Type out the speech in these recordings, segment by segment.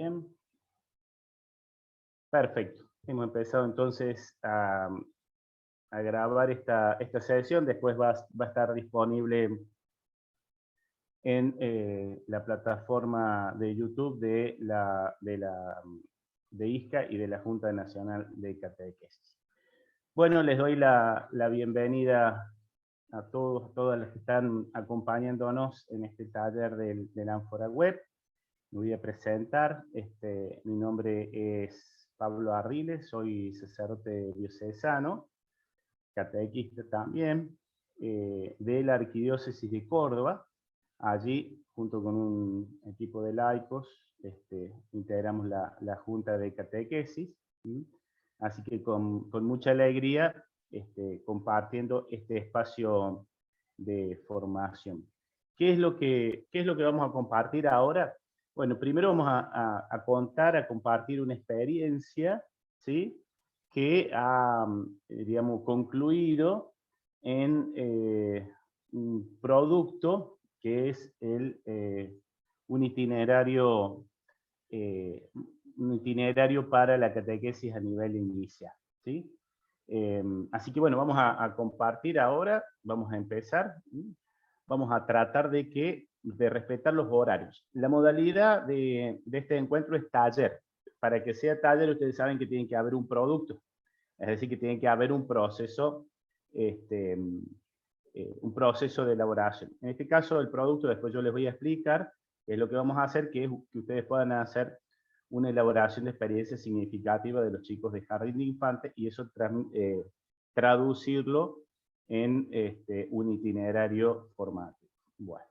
Bien. Perfecto. Hemos empezado entonces a grabar esta sesión. Después va a estar disponible en la plataforma de YouTube de ISCA y de la Junta Nacional de Catequesis. Bueno, les doy la bienvenida a todos, todas las que están acompañándonos en este taller del Ánfora Web. Me voy a presentar. Mi nombre es Pablo Arriles, soy sacerdote diocesano, catequista también, de la Arquidiócesis de Córdoba. Allí, junto con un equipo de laicos, integramos la Junta de Catequesis. ¿Sí? Así que con mucha alegría, compartiendo este espacio de formación. ¿Qué es lo que vamos a compartir ahora? Bueno, primero vamos a contar, a compartir una experiencia, ¿sí? Que ha, digamos, concluido en un producto que es un itinerario para la catequesis a nivel inicial, ¿sí? Así que bueno, vamos a compartir ahora, vamos a empezar, ¿sí? Vamos a tratar de respetar los horarios. La modalidad de este encuentro es taller. Para que sea taller, ustedes saben que tiene que haber un producto, es decir, que tiene que haber un proceso de elaboración. En este caso, el producto, después yo les voy a explicar qué es lo que vamos a hacer, que es que ustedes puedan hacer una elaboración de experiencia significativa de los chicos de jardín de infantes y eso traducirlo en un itinerario formativo. Bueno,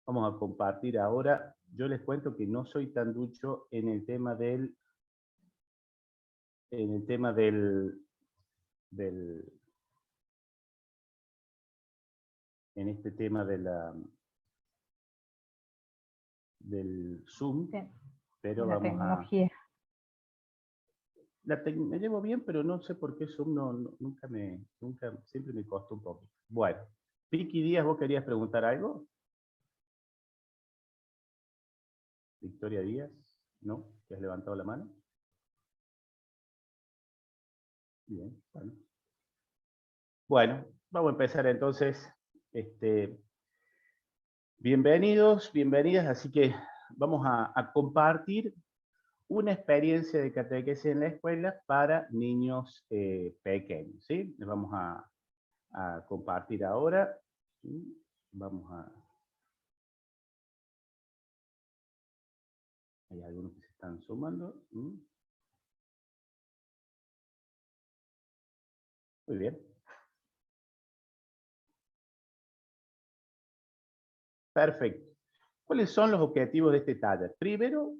vamos a compartir ahora. Yo les cuento que no soy tan ducho en el tema del en este tema de del Zoom, Sí, pero la vamos tecnología. me llevo bien, pero no sé por qué Zoom nunca siempre me costó un poco. Bueno, Vicky Díaz, ¿vos querías preguntar algo? Victoria Díaz, ¿no? ¿Que has levantado la mano? Bien, bueno. Bueno, vamos a empezar entonces. Bienvenidos, bienvenidas, así que vamos a compartir una experiencia de catequesis en la escuela para niños pequeños, ¿sí? Les vamos a compartir ahora. ¿Sí? Vamos a... Hay algunos que se están sumando. ¿Sí? Muy bien. Perfecto. ¿Cuáles son los objetivos de este taller? Primero,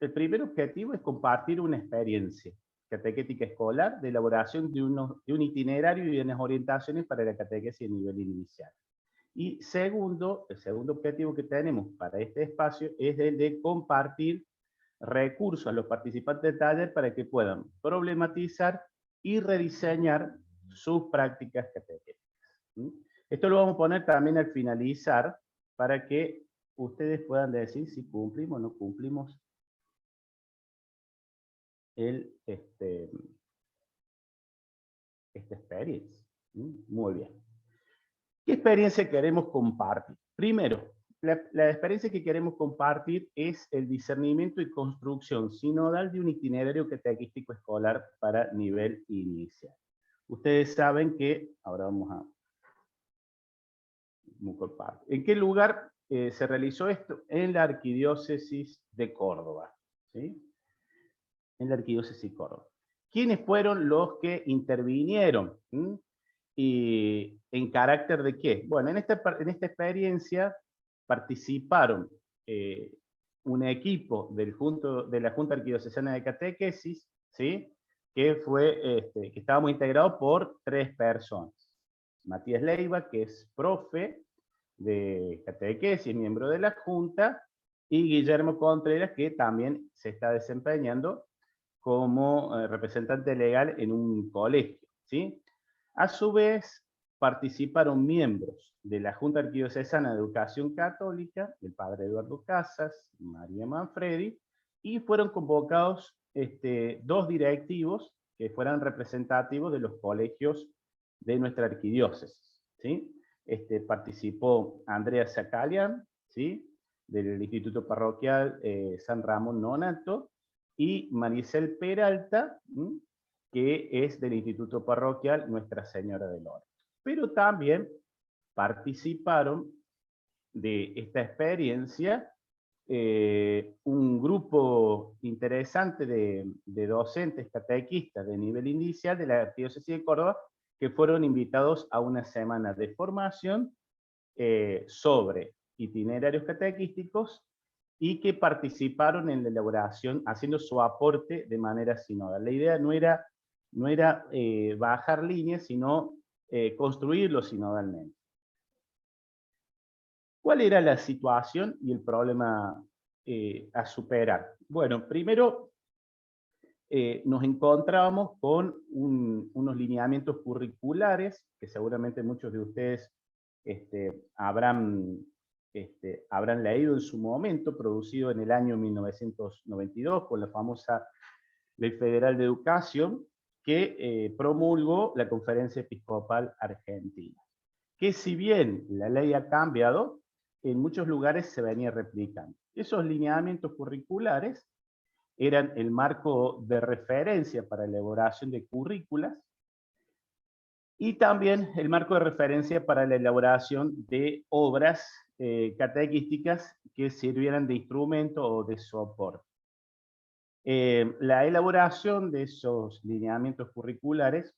el primer objetivo es compartir una experiencia catequética escolar de elaboración de un itinerario y de unas orientaciones para la catequesis a nivel inicial. Y segundo, el segundo objetivo que tenemos para este espacio es el de compartir recursos a los participantes del taller para que puedan problematizar y rediseñar sus prácticas catequéticas. Esto lo vamos a poner también al finalizar para que ustedes puedan decir si cumplimos o no cumplimos esta experiencia. Muy bien. ¿Qué experiencia queremos compartir? Primero, la experiencia que queremos compartir es el discernimiento y construcción sinodal de un itinerario catequístico escolar para nivel inicial. Ustedes saben que, ahora vamos a compartir. ¿En qué lugar se realizó esto? En la Arquidiócesis de Córdoba. ¿Sí? En la Arquidiócesis de Córdoba. ¿Quiénes fueron los que intervinieron? ¿Y en carácter de qué? Bueno, en esta experiencia participaron un equipo de la Junta Arquidiocesana de Catequesis, ¿sí? Que estábamos integrados por 3 personas. Matías Leiva, que es profe de catequesis, miembro de la Junta, y Guillermo Contreras, que también se está desempeñando como representante legal en un colegio, ¿sí? A su vez, participaron miembros de la Junta Arquidiocesana de Educación Católica, el padre Eduardo Casas, María Manfredi, y fueron convocados 2 directivos que fueran representativos de los colegios de nuestra arquidiócesis, ¿sí? Participó Andrea Zacalian, ¿sí?, del Instituto Parroquial San Ramón Nonato, y Maricel Peralta, ¿sí?, que es del Instituto Parroquial Nuestra Señora de Loreto. Pero también participaron de esta experiencia un grupo interesante de docentes catequistas de nivel inicial de la Arquidiócesis de Córdoba, que fueron invitados a una semana de formación sobre itinerarios catequísticos y que participaron en la elaboración, haciendo su aporte de manera sinodal. La idea no era bajar líneas, sino construirlo sinodalmente. ¿Cuál era la situación y el problema a superar? Bueno, primero nos encontrábamos con unos lineamientos curriculares que seguramente muchos de ustedes habrán leído en su momento, producido en el año 1992 con la famosa Ley Federal de Educación, que promulgó la Conferencia Episcopal Argentina. Que si bien la ley ha cambiado, en muchos lugares se venía replicando. Esos lineamientos curriculares eran el marco de referencia para la elaboración de currículas y también el marco de referencia para la elaboración de obras catequísticas que sirvieran de instrumento o de soporte. La elaboración de esos lineamientos curriculares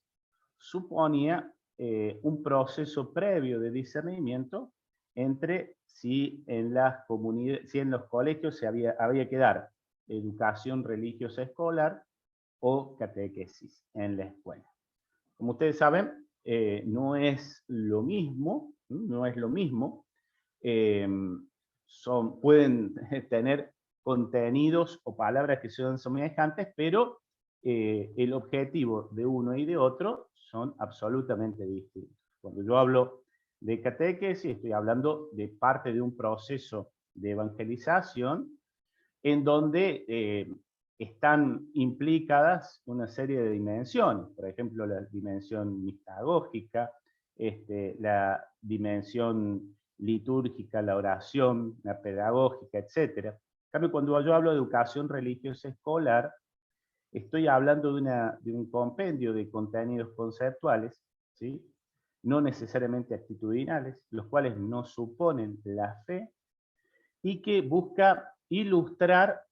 suponía un proceso previo de discernimiento entre si en los colegios había que dar educación religiosa escolar o catequesis en la escuela. Como ustedes saben, no es lo mismo, pueden tener contenidos o palabras que son semejantes, pero el objetivo de uno y de otro son absolutamente distintos. Cuando yo hablo de catequesis, estoy hablando de parte de un proceso de evangelización en donde están implicadas una serie de dimensiones, por ejemplo, la dimensión mistagógica, la dimensión litúrgica, la oración, la pedagógica, etc. En cambio, cuando yo hablo de educación religiosa escolar, estoy hablando de un compendio de contenidos conceptuales, ¿sí?, no necesariamente actitudinales, los cuales no suponen la fe, y que busca ilustrar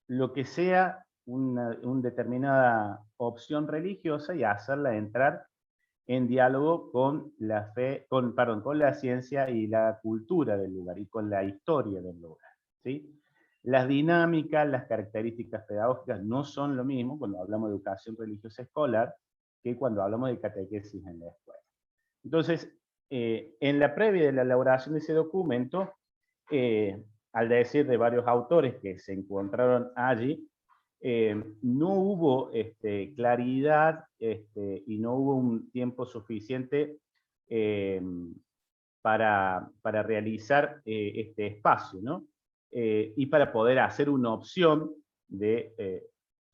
lo que sea una determinada opción religiosa y hacerla entrar en diálogo con la fe, con la ciencia y la cultura del lugar, y con la historia del lugar, ¿sí? Las dinámicas, las características pedagógicas no son lo mismo cuando hablamos de educación religiosa escolar que cuando hablamos de catequesis en la escuela. Entonces, en la previa de la elaboración de ese documento, al decir de varios autores que se encontraron allí, no hubo claridad y no hubo un tiempo suficiente para realizar este espacio, ¿no? Y para poder hacer una opción de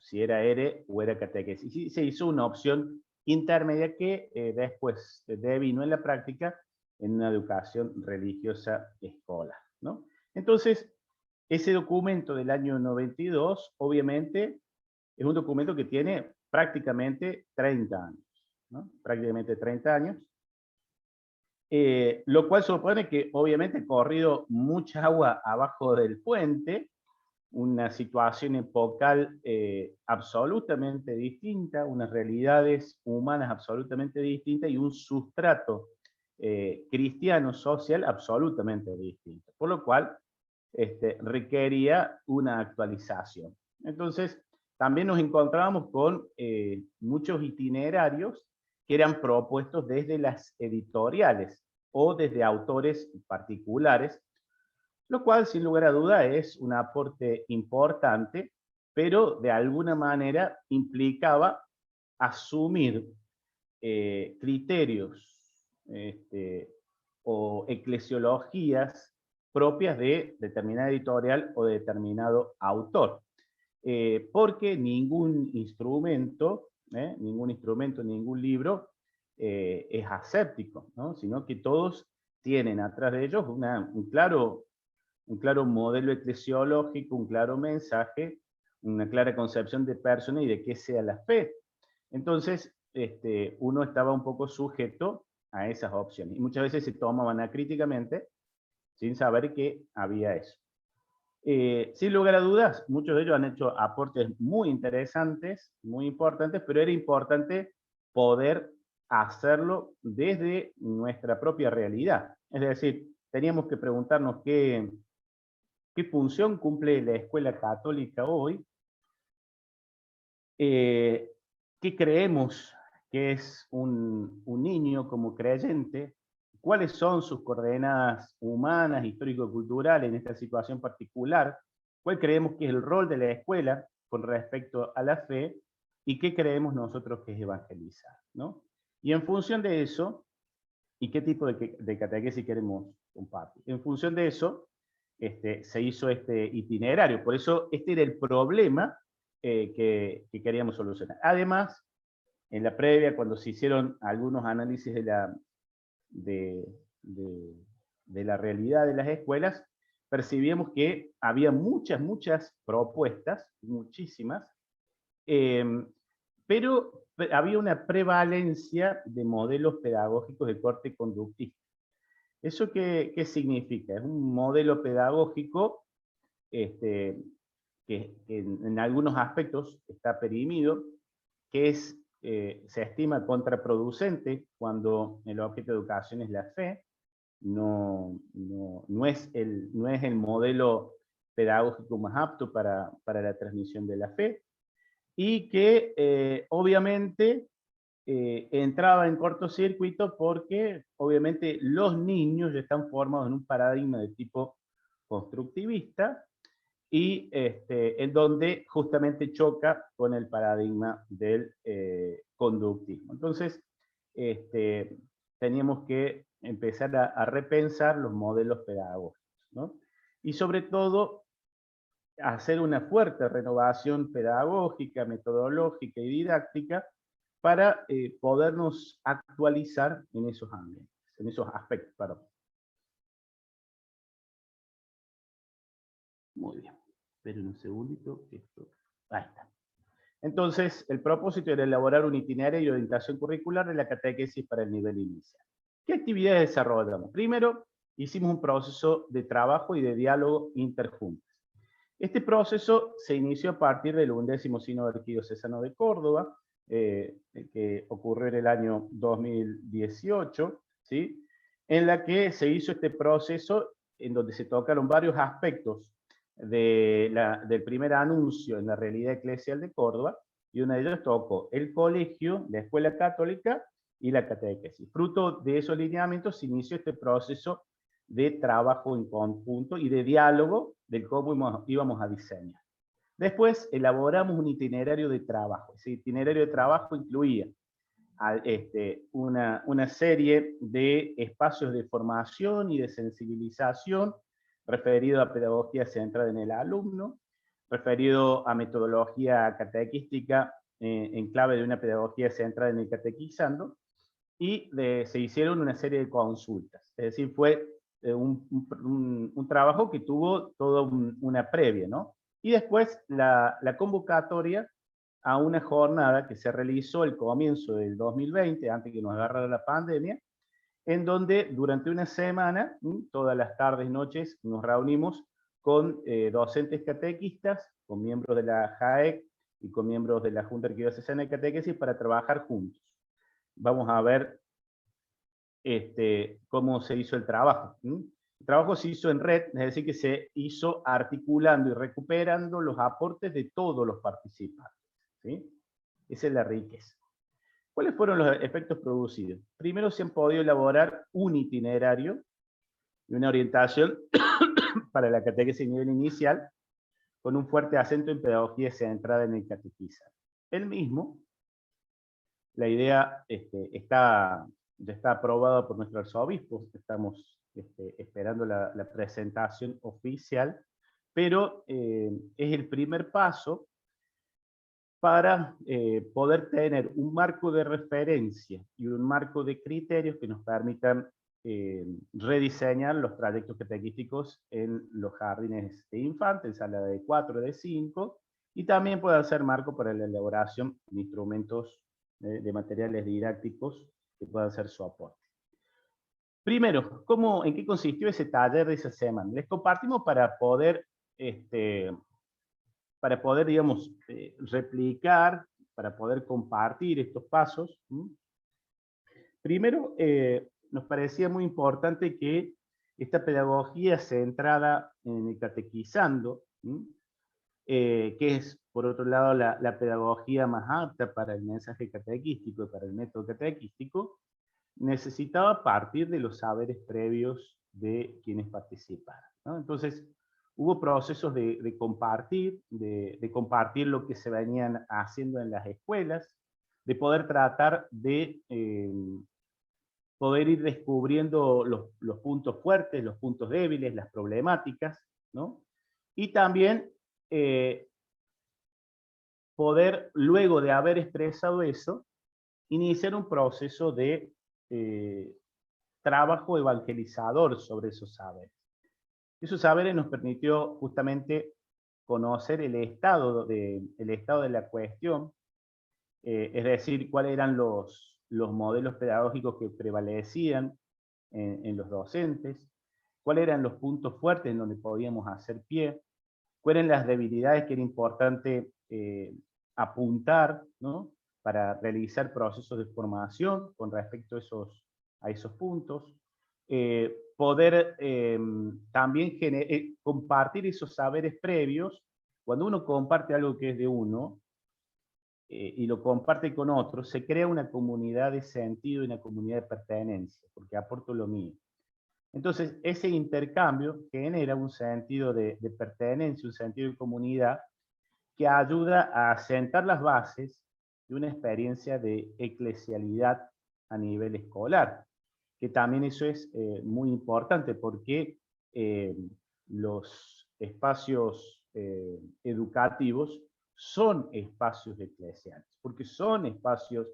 si era ERE o era catequesis. Y se hizo una opción intermedia que después devino en la práctica en una educación religiosa escolar, ¿no? Entonces, ese documento del año 92, obviamente, es un documento que tiene prácticamente 30 años, ¿no? Prácticamente 30 años. Lo cual supone que, obviamente, corrido mucha agua abajo del puente, una situación epocal absolutamente distinta, unas realidades humanas absolutamente distintas y un sustrato cristiano social absolutamente distinto. Por lo cual, requería una actualización. Entonces, también nos encontrábamos con muchos itinerarios que eran propuestos desde las editoriales o desde autores particulares, lo cual sin lugar a duda es un aporte importante, pero de alguna manera implicaba asumir criterios o eclesiologías propias de determinada editorial o de determinado autor. Porque ningún instrumento, ningún libro es aséptico, ¿no? Sino que todos tienen atrás de ellos un claro modelo eclesiológico, un claro mensaje, una clara concepción de persona y de qué sea la fe. Entonces, uno estaba un poco sujeto a esas opciones. Y muchas veces se tomaban acríticamente sin saber que había eso. Sin lugar a dudas, muchos de ellos han hecho aportes muy interesantes, muy importantes, pero era importante poder hacerlo desde nuestra propia realidad. Es decir, teníamos que preguntarnos qué función cumple la escuela católica hoy, qué creemos que es un niño como creyente, cuáles son sus coordenadas humanas, histórico-culturales en esta situación particular, cuál creemos que es el rol de la escuela con respecto a la fe y qué creemos nosotros que es evangelizar, ¿no? Y en función de eso, y qué tipo de catequesis queremos compartir. En función de eso, se hizo este itinerario. Por eso este era el problema que queríamos solucionar. Además, en la previa, cuando se hicieron algunos análisis de la realidad de las escuelas, percibíamos que había muchas propuestas, muchísimas, pero había una prevalencia de modelos pedagógicos de corte conductista. ¿Eso qué significa? Es un modelo pedagógico que en algunos aspectos está perimido, que se estima contraproducente cuando el objeto de educación es la fe, no es el modelo pedagógico más apto para la transmisión de la fe, y que obviamente entraba en cortocircuito porque obviamente los niños ya están formados en un paradigma de tipo constructivista y en donde justamente choca con el paradigma del conductismo. Entonces, teníamos que empezar a repensar los modelos pedagógicos, ¿no? Y sobre todo, hacer una fuerte renovación pedagógica, metodológica y didáctica para podernos actualizar en esos ambientes, en esos aspectos, perdón. Muy bien. Esperen un segundito. Ahí está. Entonces, el propósito era elaborar un itinerario de orientación curricular de la catequesis para el nivel inicial. ¿Qué actividades desarrollamos? Primero, hicimos un proceso de trabajo y de diálogo interjuntas. Este proceso se inició a partir del 11º Sínodo Arquidiocesano de Córdoba, que ocurrió en el año 2018, ¿sí? En la que se hizo este proceso en donde se tocaron varios aspectos del primer anuncio en la realidad eclesial de Córdoba, y uno de ellos tocó el colegio, la escuela católica y la catequesis. Fruto de esos lineamientos se inició este proceso de trabajo en conjunto y de diálogo del cómo íbamos a diseñar. Después elaboramos un itinerario de trabajo. Ese itinerario de trabajo incluía una serie de espacios de formación y de sensibilización referido a pedagogía centrada en el alumno, referido a metodología catequística en clave de una pedagogía centrada en el catequizando, y se hicieron una serie de consultas. Es decir, fue un trabajo que tuvo toda una previa, ¿no? Y después la convocatoria a una jornada que se realizó al comienzo del 2020, antes que nos agarrara la pandemia, en donde durante una semana, todas las tardes y noches, nos reunimos con docentes catequistas, con miembros de la JAEC y con miembros de la Junta Arquidiocesana de Catequesis para trabajar juntos. Vamos a ver cómo se hizo el trabajo. El trabajo se hizo en red, es decir, que se hizo articulando y recuperando los aportes de todos los participantes, ¿sí? Esa es la riqueza. ¿Cuáles fueron los efectos producidos? Primero, se han podido elaborar un itinerario y una orientación para la catequesis a nivel inicial, con un fuerte acento en pedagogía centrada en el catequizar. El mismo La idea ya está aprobada por nuestro arzobispo, estamos esperando la presentación oficial, pero es el primer paso para poder tener un marco de referencia y un marco de criterios que nos permitan rediseñar los trayectos catequísticos en los jardines de infantes, sala de 4, de 5, y también puede ser marco para la elaboración de instrumentos de materiales didácticos que puedan ser su aporte. Primero, ¿en qué consistió ese taller de esa semana? Les compartimos para poder, digamos, replicar, para poder compartir estos pasos. Primero, nos parecía muy importante que esta pedagogía centrada en el catequizando, que es, por otro lado, la pedagogía más apta para el mensaje catequístico y para el método catequístico, necesitaba partir de los saberes previos de quienes participaran, ¿no? Entonces, hubo procesos de compartir lo que se venían haciendo en las escuelas, de poder tratar de poder ir descubriendo los puntos fuertes, los puntos débiles, las problemáticas, ¿no? Y también poder, luego de haber expresado eso, iniciar un proceso de trabajo evangelizador sobre esos saberes. Esos saberes nos permitió justamente conocer el estado de la cuestión, es decir, cuáles eran los modelos pedagógicos que prevalecían en los docentes, cuáles eran los puntos fuertes en donde podíamos hacer pie, cuáles eran las debilidades que era importante apuntar, ¿no?, para realizar procesos de formación con respecto a esos puntos, poder también compartir esos saberes previos. Cuando uno comparte algo que es de uno y lo comparte con otros, se crea una comunidad de sentido y una comunidad de pertenencia, porque aporto lo mío. Entonces, ese intercambio genera un sentido de pertenencia, un sentido de comunidad, que ayuda a asentar las bases de una experiencia de eclesialidad a nivel escolar, que también eso es muy importante porque los espacios educativos son espacios eclesiales, porque son espacios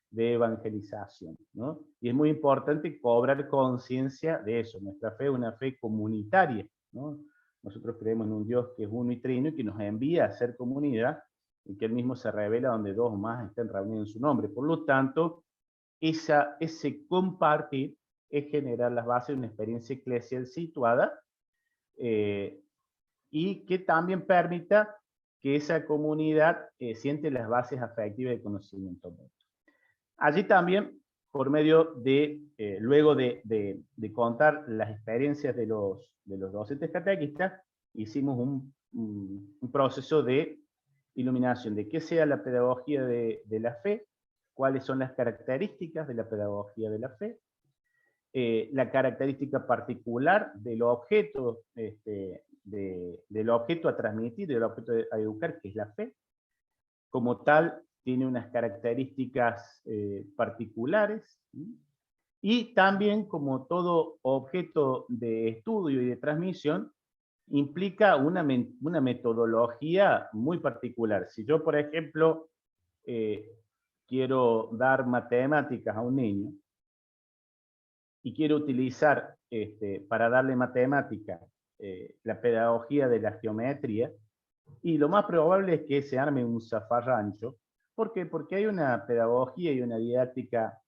de evangelización, ¿no? Y es muy importante cobrar conciencia de eso. Nuestra fe es una fe comunitaria, ¿no? Nosotros creemos en un Dios que es uno y trino y que nos envía a ser comunidad y que Él mismo se revela donde dos o más estén reunidos en su nombre. Por lo tanto, ese compartir es generar las bases de una experiencia eclesial situada y que también permita que esa comunidad siente las bases afectivas de conocimiento mutuo. Allí también, por medio de, luego de contar las experiencias de los docentes catequistas, hicimos un proceso de iluminación de qué sea la pedagogía de la fe, cuáles son las características de la pedagogía de la fe, la característica particular del objeto, del objeto a transmitir, del objeto a educar, que es la fe. Como tal, tiene unas características particulares, y también, como todo objeto de estudio y de transmisión, implica una metodología muy particular. Si yo, por ejemplo, quiero dar matemáticas a un niño, y quiero utilizar para darle matemática la pedagogía de la geometría, y lo más probable es que se arme un zafarrancho. ¿Por qué? Porque hay una pedagogía y una didáctica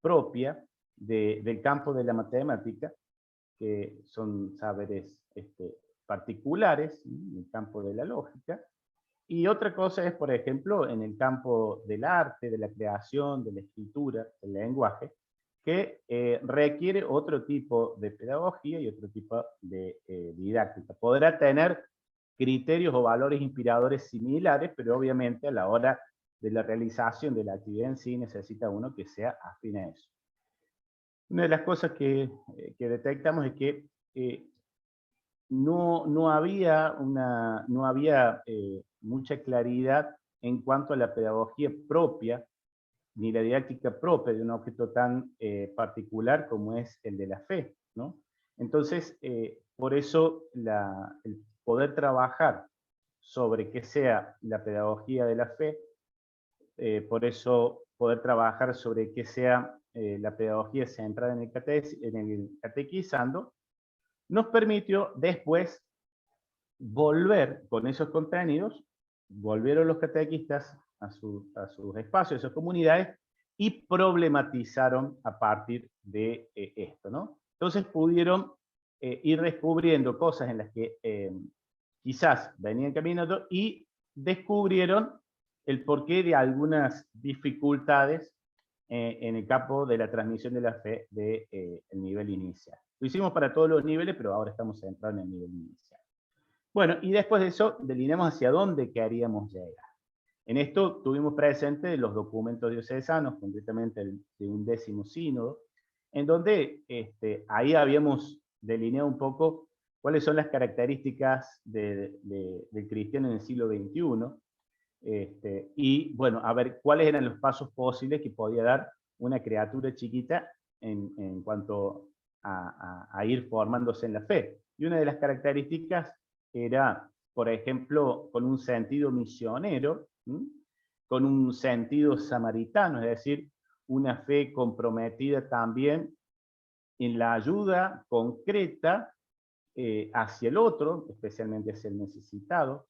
propia del campo de la matemática, que son saberes particulares, en el campo de la lógica, y otra cosa es, por ejemplo, en el campo del arte, de la creación, de la escritura, del lenguaje, que requiere otro tipo de pedagogía y otro tipo de didáctica. Podrá tener criterios o valores inspiradores similares, pero obviamente a la hora de la realización de la actividad en sí necesita uno que sea afín a eso. Una de las cosas que detectamos es que no había mucha claridad en cuanto a la pedagogía propia ni la didáctica propia de un objeto tan particular como es el de la fe, ¿no? Entonces, por eso el poder trabajar sobre qué sea la pedagogía de la fe, por eso poder trabajar sobre qué sea la pedagogía centrada en el catequizando, nos permitió después volver con esos contenidos, volvieron los catequistas a sus espacios, a sus comunidades, y problematizaron a partir de esto, ¿no? Entonces pudieron ir descubriendo cosas en las que quizás venían caminando y descubrieron el porqué de algunas dificultades en el campo de la transmisión de la fe del nivel inicial. Lo hicimos para todos los niveles, pero ahora estamos centrados en el nivel inicial. Bueno, y después de eso delineamos hacia dónde queríamos llegar. En esto tuvimos presente los documentos diocesanos, concretamente el de 11º sínodo, en donde ahí habíamos delineado un poco cuáles son las características del cristiano en el siglo XXI, y bueno, a ver cuáles eran los pasos posibles que podía dar una criatura chiquita en cuanto a ir formándose en la fe. Y una de las características era, por ejemplo, con un sentido misionero, con un sentido samaritano, es decir, una fe comprometida también en la ayuda concreta hacia el otro, especialmente hacia el necesitado,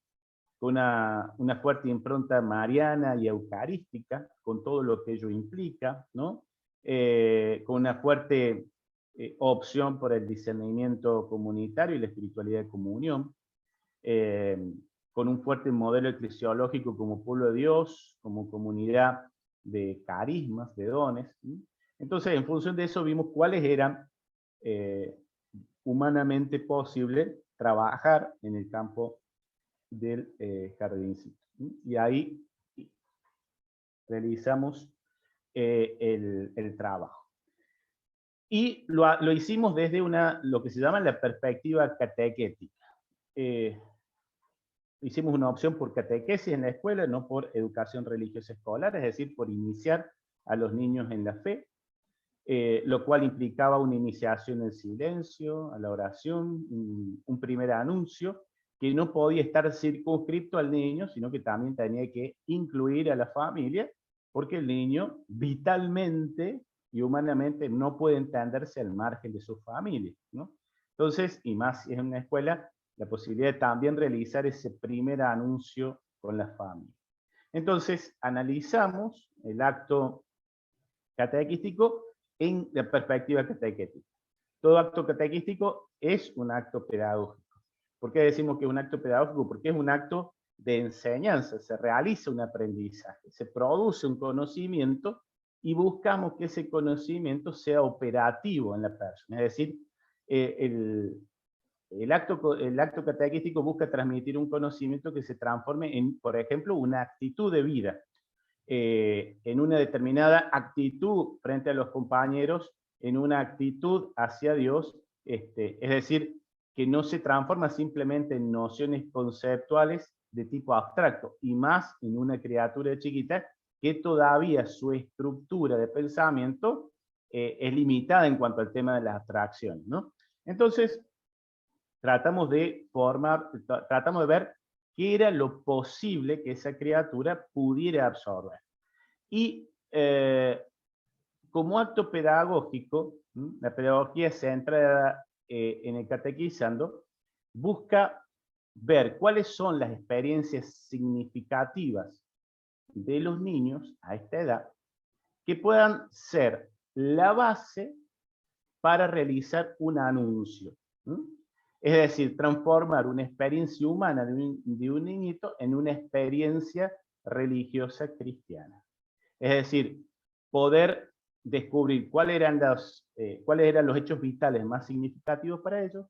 con una fuerte impronta mariana y eucarística, con todo lo que ello implica, ¿no? Con una fuerte opción por el discernimiento comunitario y la espiritualidad de comunión, con un fuerte modelo eclesiológico como pueblo de Dios, como comunidad de carismas, de dones. ¿Sí? Entonces, en función de eso, vimos cuáles eran humanamente posibles trabajar en el campo del jardincito. ¿Sí? Y ahí realizamos el trabajo. Y lo hicimos desde lo que se llama la perspectiva catequética. Hicimos una opción por catequesis en la escuela, no por educación religiosa escolar, es decir, por iniciar a los niños en la fe, lo cual implicaba una iniciación en silencio, a la oración, un primer anuncio, que no podía estar circunscripto al niño, sino que también tenía que incluir a la familia, porque el niño vitalmente y humanamente no puede entenderse al margen de su familia, ¿no? Entonces, y más si es una escuela, la posibilidad de también realizar ese primer anuncio con la familia. Entonces, analizamos el acto catequístico en la perspectiva catequética. Todo acto catequístico es un acto pedagógico. ¿Por qué decimos que es un acto pedagógico? Porque es un acto de enseñanza, se realiza un aprendizaje, se produce un conocimiento y buscamos que ese conocimiento sea operativo en la persona. Es decir, el acto catequístico busca transmitir un conocimiento que se transforme en, por ejemplo, una actitud de vida, en una determinada actitud frente a los compañeros, en una actitud hacia Dios, es decir, que no se transforma simplemente en nociones conceptuales de tipo abstracto, y más en una criatura chiquita que todavía su estructura de pensamiento es limitada en cuanto al tema de las abstracciones, ¿no? Entonces, tratamos de ver qué era lo posible que esa criatura pudiera absorber. Y como acto pedagógico, la pedagogía centrada en el catequizando busca ver cuáles son las experiencias significativas de los niños a esta edad que puedan ser la base para realizar un anuncio. Es decir, transformar una experiencia humana de un niñito en una experiencia religiosa cristiana. Es decir, poder descubrir cuáles eran los hechos vitales más significativos para ellos,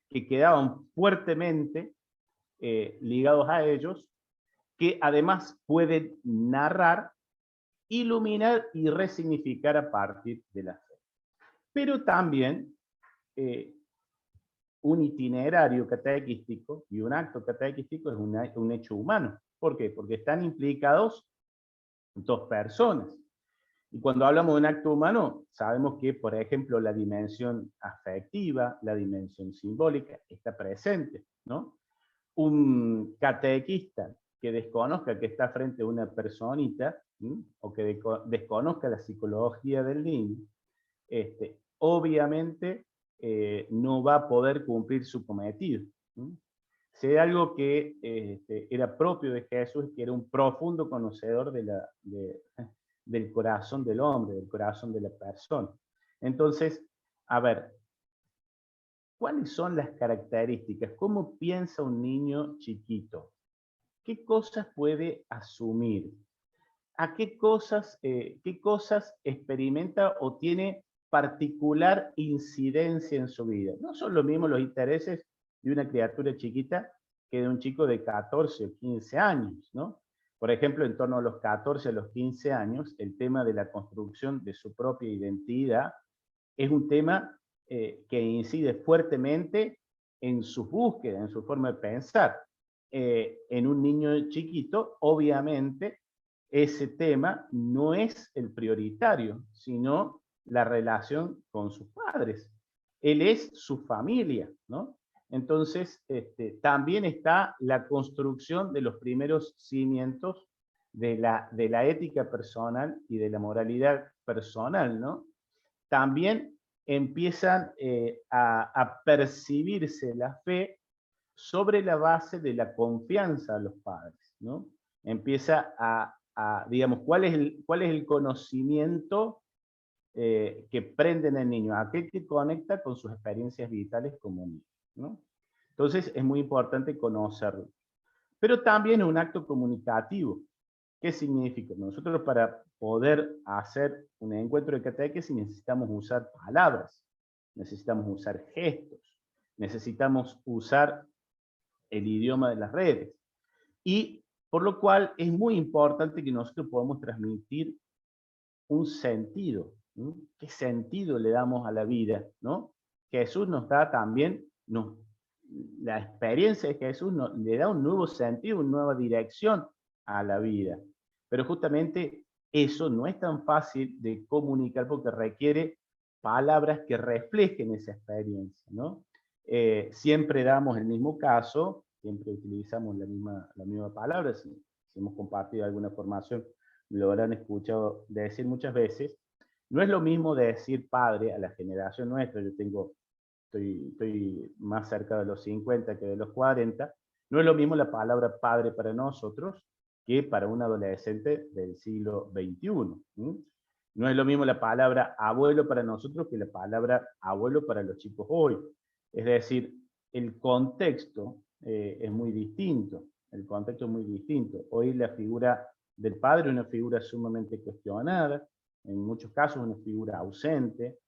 que quedaban fuertemente ligados a ellos, que además pueden narrar, iluminar y resignificar a partir de la fe. Pero también un itinerario catequístico y un acto catequístico es un hecho humano. ¿Por qué? Porque están implicados dos personas. Y cuando hablamos de un acto humano, sabemos que, por ejemplo, la dimensión afectiva, la dimensión simbólica, está presente, ¿no? Un catequista que desconozca que está frente a una personita, ¿sí? O que desconozca la psicología del niño, obviamente no va a poder cumplir su cometido. ¿Sí? Si hay algo que era propio de Jesús, que era un profundo conocedor del corazón del hombre, del corazón de la persona. Entonces, a ver, ¿cuáles son las características? ¿Cómo piensa un niño chiquito? ¿Qué cosas puede asumir? ¿A qué cosas experimenta o tiene particular incidencia en su vida? No son lo mismo los intereses de una criatura chiquita que de un chico de 14 o 15 años, ¿no? Por ejemplo, en torno a los 14 a los 15 años, el tema de la construcción de su propia identidad es un tema que incide fuertemente en sus búsquedas, en su forma de pensar. En un niño chiquito, obviamente, ese tema no es el prioritario, sino la relación con sus padres. Él es su familia, ¿no? Entonces, también está la construcción de los primeros cimientos de la ética personal y de la moralidad personal, ¿no? También empiezan a percibirse la fe sobre la base de la confianza a los padres, ¿no? Empieza digamos, ¿cuál es el conocimiento que prende en el niño? Aquel que conecta con sus experiencias vitales como niño, ¿no? Entonces es muy importante conocerlo. Pero también es un acto comunicativo. ¿Qué significa? Nosotros para poder hacer un encuentro de catequesis necesitamos usar palabras, necesitamos usar gestos, necesitamos usar el idioma de las redes. Y por lo cual es muy importante que nosotros podamos transmitir un sentido. ¿No? ¿Qué sentido le damos a la vida? ¿No? Jesús nos da también, la experiencia de Jesús le da un nuevo sentido, una nueva dirección a la vida. Pero justamente eso no es tan fácil de comunicar porque requiere palabras que reflejen esa experiencia, ¿no? Siempre damos el mismo caso, siempre utilizamos la misma palabra, si hemos compartido alguna formación, lo habrán escuchado decir muchas veces. No es lo mismo decir padre a la generación nuestra, estoy más cerca de los 50 que de los 40, no es lo mismo la palabra padre para nosotros que para un adolescente del siglo XXI. No es lo mismo la palabra abuelo para nosotros que la palabra abuelo para los chicos hoy. Es decir, el contexto es muy distinto. El contexto es muy distinto. Hoy la figura del padre es una figura sumamente cuestionada, en muchos casos una figura ausente,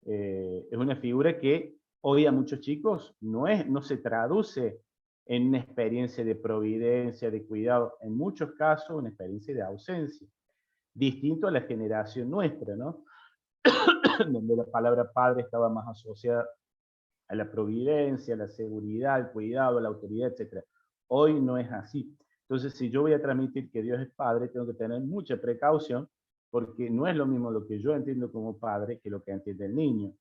es una figura que hoy a muchos chicos no se traduce en una experiencia de providencia, de cuidado, en muchos casos una experiencia de ausencia, distinto a la generación nuestra, ¿no? Donde la palabra padre estaba más asociada a la providencia, a la seguridad, al cuidado, a la autoridad, etc. Hoy no es así. Entonces, si yo voy a transmitir que Dios es Padre, tengo que tener mucha precaución, porque no es lo mismo lo que yo entiendo como padre que lo que entiende el niño.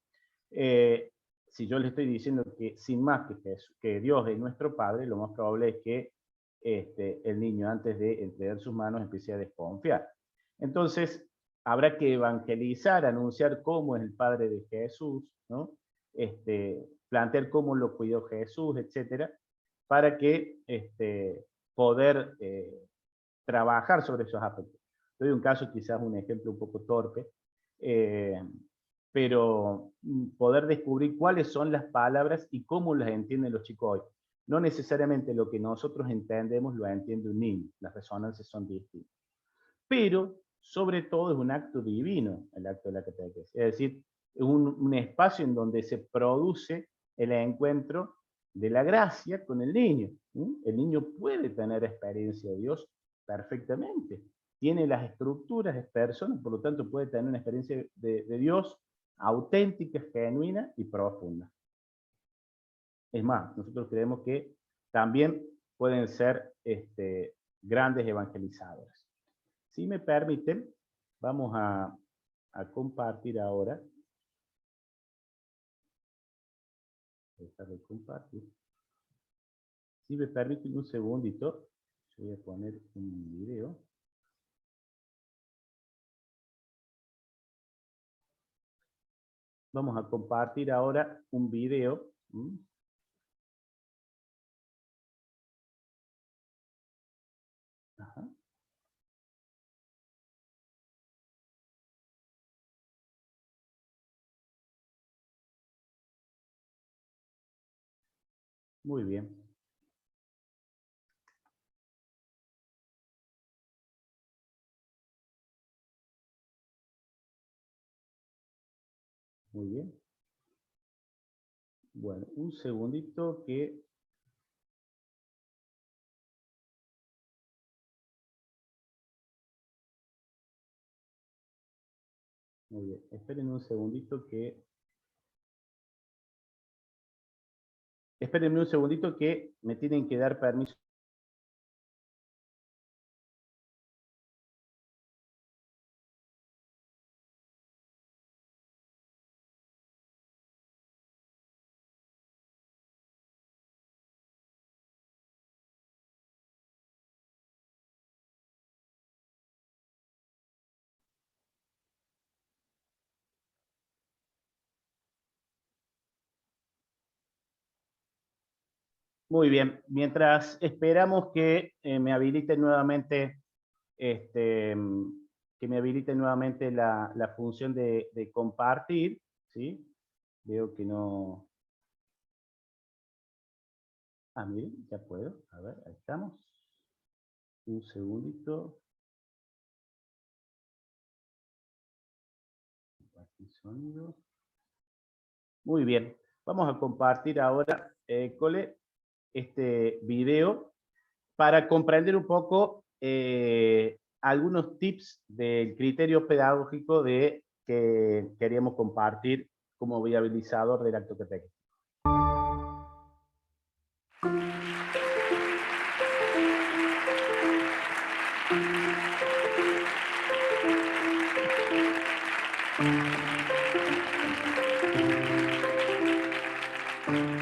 Si yo le estoy diciendo que sin más que Dios es nuestro Padre, lo más probable es que el niño antes de entregar sus manos empiece a desconfiar. Entonces, habrá que evangelizar, anunciar cómo es el Padre de Jesús, ¿no? Plantear cómo lo cuidó Jesús, etcétera, para que poder trabajar sobre esos aspectos. Doy un caso, quizás un ejemplo un poco torpe, pero poder descubrir cuáles son las palabras y cómo las entienden los chicos hoy. No necesariamente lo que nosotros entendemos lo entiende un niño, las resonancias son distintas. Pero, sobre todo, es un acto divino, el acto de la catequesis. Es decir, es un espacio en donde se produce el encuentro de la gracia con el niño. El niño puede tener experiencia de Dios perfectamente. Tiene las estructuras, es persona, por lo tanto puede tener una experiencia de Dios auténtica, genuina y profunda. Es más, nosotros creemos que también pueden ser grandes evangelizadores. Si me permiten, vamos a a compartir ahora. Dejar de compartir. Si me permiten un segundito, yo voy a poner un video. Vamos a compartir ahora un video. Ajá. Muy bien. Muy bien. Bueno, un segundito que... Muy bien. Esperen un segundito que... Espérenme un segundito que me tienen que dar permiso. Muy bien. Mientras esperamos que me habiliten nuevamente, la función de compartir, ¿sí? Veo que no... Ah, miren, ya puedo. A ver, ahí estamos. Un segundito. Compartir sonido. Muy bien. Vamos a compartir ahora, Cole, este video para comprender un poco algunos tips del criterio pedagógico que queríamos compartir como viabilizador del acto catequético.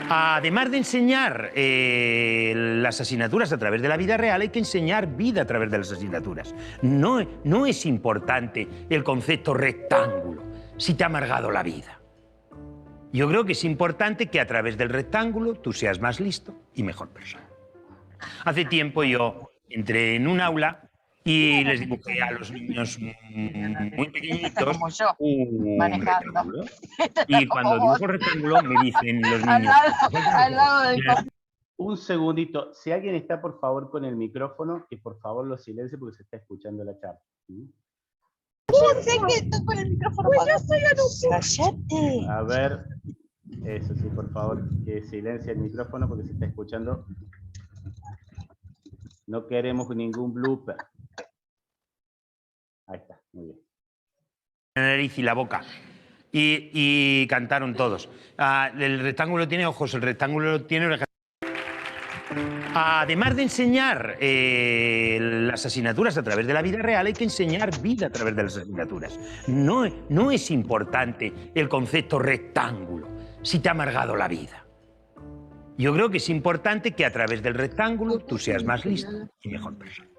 Además de enseñar las asignaturas a través de la vida real, hay que enseñar vida a través de las asignaturas. No es importante el concepto rectángulo si te ha amargado la vida. Yo creo que es importante que a través del rectángulo tú seas más listo y mejor persona. Hace tiempo yo entré en un aula y les dibujé a los niños muy pequeñitos un rectángulo. Y cuando dibujo el rectángulo me dicen los niños... Un segundito. Si alguien está, por favor, con el micrófono, que por favor lo silencie porque se está escuchando la charla. ¿Sí? Yo sé que estoy con el micrófono apagado. ¡Cállate! A ver, eso sí, por favor, que silencie el micrófono porque se está escuchando. No queremos ningún blooper. Ahí está, muy bien. La nariz y la boca. Y cantaron todos. El rectángulo tiene ojos, el rectángulo tiene orejas. Además de enseñar las asignaturas a través de la vida real, hay que enseñar vida a través de las asignaturas. No es importante el concepto rectángulo si te ha amargado la vida. Yo creo que es importante que a través del rectángulo tú seas más listo y mejor persona.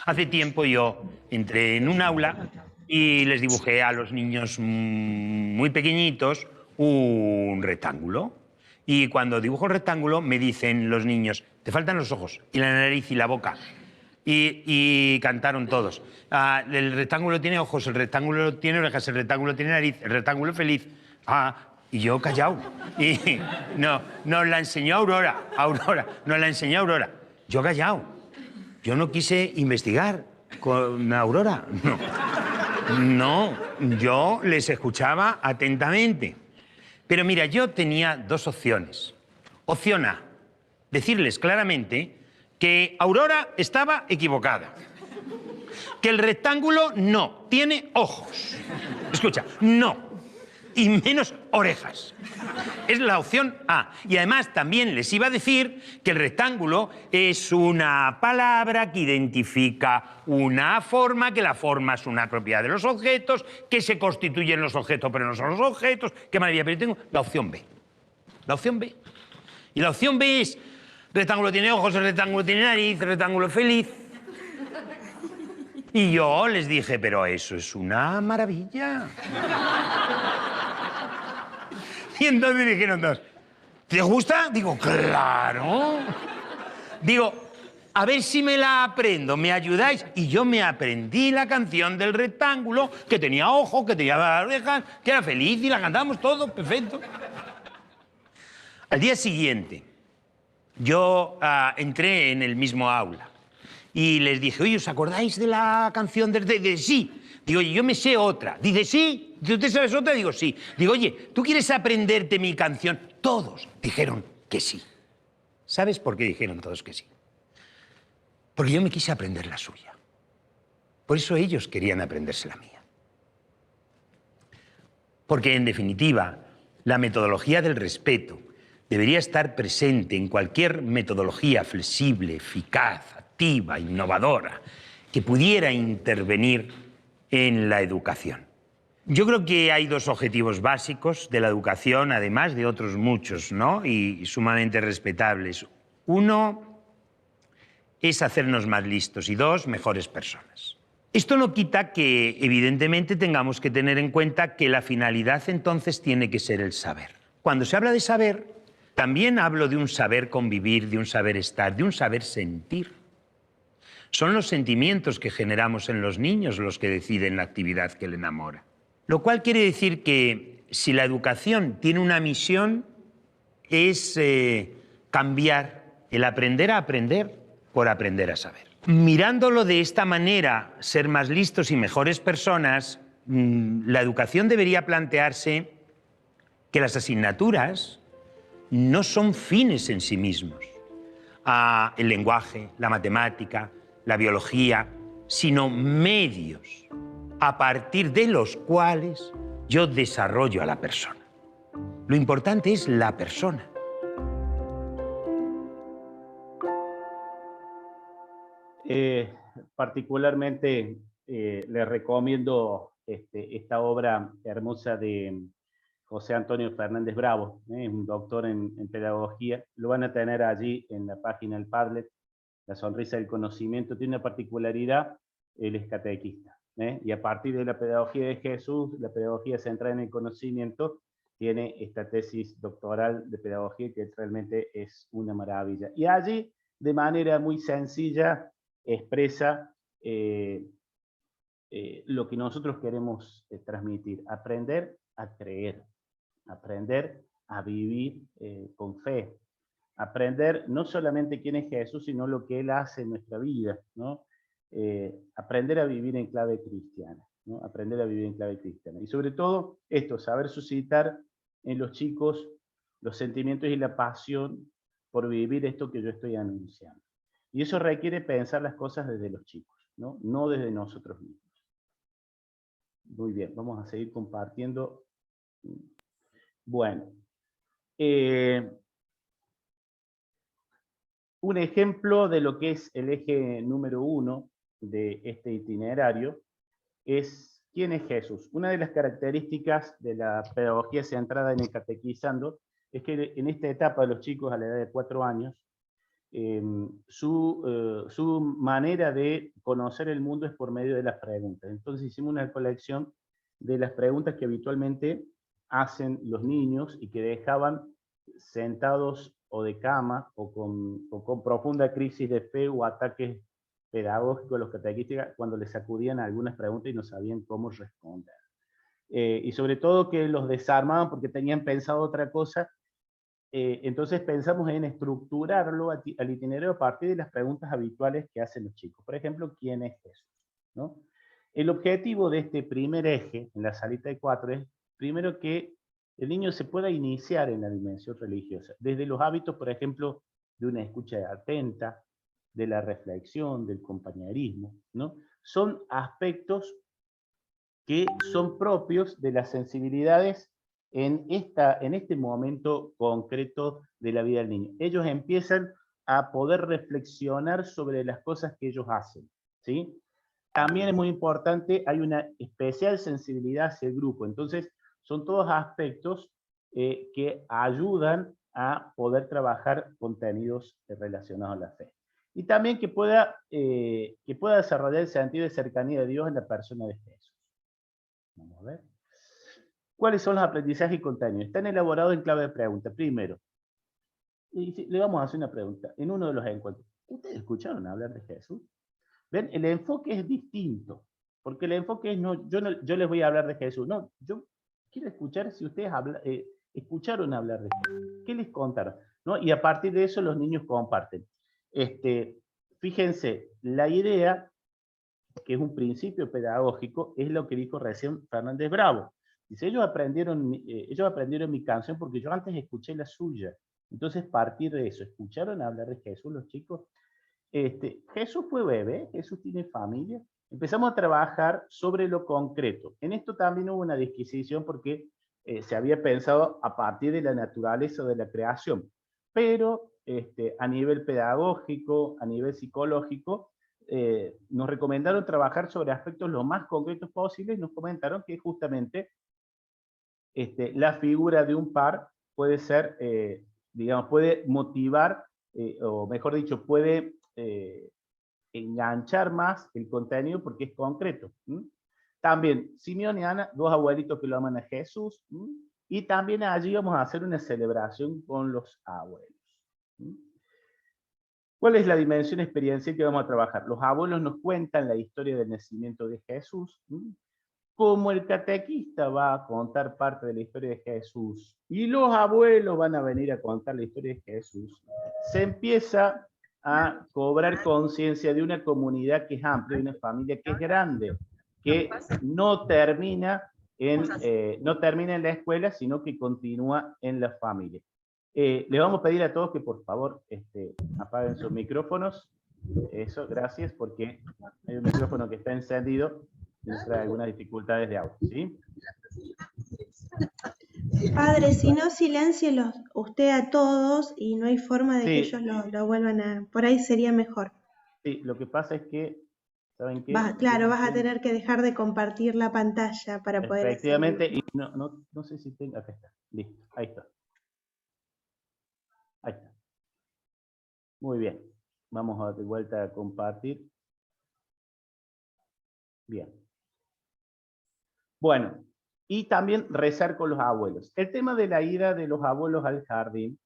Hace tiempo yo entré en un aula y les dibujé a los niños muy pequeñitos un rectángulo. Y cuando dibujo el rectángulo me dicen los niños, te faltan los ojos y la nariz y la boca. Y cantaron todos. El rectángulo tiene ojos, el rectángulo tiene orejas, el rectángulo tiene nariz, el rectángulo es feliz. Y yo callado. Y nos la enseñó Aurora. Nos la enseñó Aurora. Yo callado. Yo no quise investigar con Aurora. No, yo les escuchaba atentamente. Pero mira, yo tenía dos opciones. Opción A, decirles claramente que Aurora estaba equivocada. Que el rectángulo no tiene ojos. Escucha, no. y menos orejas. Es la opción A. Y además también les iba a decir que el rectángulo es una palabra que identifica una forma, que la forma es una propiedad de los objetos, que se constituyen los objetos pero no son los objetos. ¡Qué maravilla! Pero tengo la opción B. La opción B. Y la opción B es: rectángulo tiene ojos, el rectángulo tiene nariz, el rectángulo es feliz. Y yo les dije, pero eso es una maravilla. Y entonces dijeron todos, ¿te gusta? Digo, claro. Digo, a ver si me la aprendo, ¿me ayudáis? Y yo me aprendí la canción del rectángulo, que tenía ojos, que tenía orejas, que era feliz y la cantamos todos, perfecto. Al día siguiente, yo entré en el mismo aula y les dije, oye, ¿os acordáis de la canción del sí? Digo, oye, yo me sé otra. Dice, sí. ¿Tú te sabes otra? Digo, sí. Digo, oye, ¿tú quieres aprenderte mi canción? Todos dijeron que sí. ¿Sabes por qué dijeron todos que sí? Porque yo me quise aprender la suya. Por eso ellos querían aprenderse la mía. Porque, en definitiva, la metodología del respeto debería estar presente en cualquier metodología flexible, eficaz, activa, innovadora, que pudiera intervenir en la educación. Yo creo que hay dos objetivos básicos de la educación, además de otros muchos, ¿no? y sumamente respetables. Uno es hacernos más listos y dos, mejores personas. Esto no quita que, evidentemente, tengamos que tener en cuenta que la finalidad entonces tiene que ser el saber. Cuando se habla de saber, también hablo de un saber convivir, de un saber estar, de un saber sentir. Son los sentimientos que generamos en los niños los que deciden la actividad que le enamora. Lo cual quiere decir que si la educación tiene una misión es cambiar el aprender a aprender por aprender a saber. Mirándolo de esta manera, ser más listos y mejores personas, la educación debería plantearse que las asignaturas no son fines en sí mismos. El lenguaje, la matemática, la biología, sino medios a partir de los cuales yo desarrollo a la persona. Lo importante es la persona. Particularmente les recomiendo esta obra hermosa de José Antonio Fernández Bravo, un doctor en pedagogía. Lo van a tener allí en la página del Padlet. La sonrisa del conocimiento tiene una particularidad: él es catequista. Y a partir de la pedagogía de Jesús, la pedagogía centrada en el conocimiento, tiene esta tesis doctoral de pedagogía que realmente es una maravilla. Y allí, de manera muy sencilla, expresa lo que nosotros queremos transmitir: aprender a creer, aprender a vivir con fe, aprender no solamente quién es Jesús, sino lo que Él hace en nuestra vida, ¿no? Aprender a vivir en clave cristiana, ¿no? Aprender a vivir en clave cristiana. Y sobre todo esto, saber suscitar en los chicos los sentimientos y la pasión por vivir esto que yo estoy anunciando. Y eso requiere pensar las cosas desde los chicos, ¿no? No desde nosotros mismos. Muy bien, vamos a seguir compartiendo. Bueno, un ejemplo de lo que es el eje número 1 de este itinerario es ¿quién es Jesús? Una de las características de la pedagogía centrada en el catequizando es que en esta etapa de los chicos a la edad de 4 años, su manera de conocer el mundo es por medio de las preguntas. Entonces hicimos una colección de las preguntas que habitualmente hacen los niños y que dejaban sentados o de cama o con profunda crisis de fe o ataques pedagógicos los catequistas cuando les acudían a algunas preguntas y no sabían cómo responder. Y sobre todo que los desarmaban porque tenían pensado otra cosa. Entonces pensamos en estructurarlo al itinerario a partir de las preguntas habituales que hacen los chicos. Por ejemplo, ¿quién es Jesús? ¿No? El objetivo de este primer eje, en la salita de 4, es primero que el niño se pueda iniciar en la dimensión religiosa, desde los hábitos, por ejemplo, de una escucha atenta, de la reflexión, del compañerismo, ¿no? Son aspectos que son propios de las sensibilidades en este momento concreto de la vida del niño. Ellos empiezan a poder reflexionar sobre las cosas que ellos hacen, ¿sí? También es muy importante, hay una especial sensibilidad hacia el grupo, entonces son todos aspectos que ayudan a poder trabajar contenidos relacionados a la fe. Y también que pueda desarrollar el sentido de cercanía de Dios en la persona de Jesús. Vamos a ver. ¿Cuáles son los aprendizajes y contenidos? Están elaborados en clave de pregunta. Primero, le vamos a hacer una pregunta. En uno de los encuentros, ¿ustedes escucharon hablar de Jesús? ¿Ven? El enfoque es distinto. Porque el enfoque es, yo les voy a hablar de Jesús. No, yo quiero escuchar si ustedes escucharon hablar de Jesús. ¿Qué les contaron? ¿No? Y a partir de eso los niños comparten. Fíjense, la idea, que es un principio pedagógico, es lo que dijo recién Fernández Bravo. Dice, ellos aprendieron mi canción porque yo antes escuché la suya. Entonces, a partir de eso, ¿escucharon hablar de Jesús los chicos? Jesús fue bebé, Jesús tiene familia. Empezamos a trabajar sobre lo concreto. En esto también hubo una disquisición porque se había pensado a partir de la naturaleza de la creación. Pero a nivel pedagógico, a nivel psicológico, nos recomendaron trabajar sobre aspectos lo más concretos posibles y nos comentaron que justamente la figura de un par puede ser, digamos, puede motivar, o mejor dicho, puede enganchar más el contenido porque es concreto. También, Simeón y Ana, dos abuelitos que lo aman a Jesús, y también allí vamos a hacer una celebración con los abuelos. ¿Cuál es la dimensión experiencial que vamos a trabajar? Los abuelos nos cuentan la historia del nacimiento de Jesús, como el catequista va a contar parte de la historia de Jesús, y los abuelos van a venir a contar la historia de Jesús, se empieza a cobrar conciencia de una comunidad que es amplia, de una familia que es grande, que no termina en la escuela, sino que continúa en la familia. Les vamos a pedir a todos que por favor apaguen sus micrófonos. Eso, gracias, porque hay un micrófono que está encendido y nos trae algunas dificultades de audio, ¿sí? Padre, si no, siléncielos usted a todos y no hay forma de Sí. que ellos lo vuelvan a... Por ahí sería mejor. Sí, lo que pasa es que, ¿saben qué? Claro, vas a tener que dejar de compartir la pantalla para poder hacerlo. Efectivamente, y no sé si tengo... Acá está, listo, ahí está. Ahí está. Muy bien. Vamos a dar de vuelta a compartir. Bien. Bueno, y también rezar con los abuelos. El tema de la ida de los abuelos al jardín